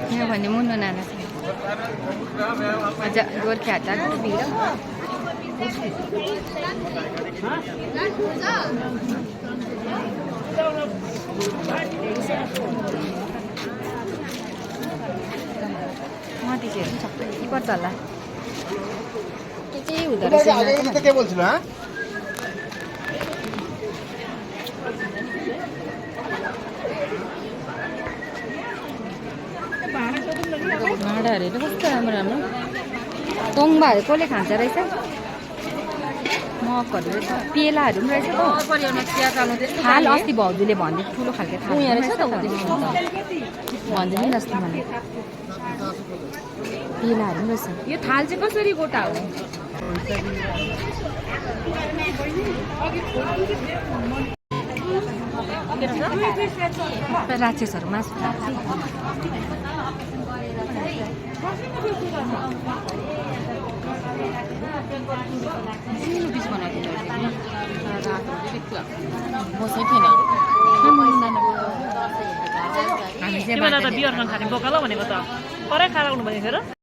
यहाँ भने मुन्नु नाना छ अझ गोर्खे हाट आएको भिड मतिखेर सबै पर्छ होला के हुँदो रहेछ के बोल्छु हाँ भाँडाहरू कस्तो राम्रो राम्रो तोङ्बाहरू कसले खान्छ रहेछ मगहरू रहेछ पेलाहरू पनि रहेछ थाल अस्ति भाउजूले भन्दै ठुलो खालको थाल रहेछ त भन्दै नि जस्तो मलाई पेलाहरू पनि रहेछ यो थाल चाहिँ कसरी गोटा हो राक्षसहरू मासु बसै थिएन हामी तिमीलाई त बियर नखाने बोकाल भनेको त परै खाएर आउनु भनेको र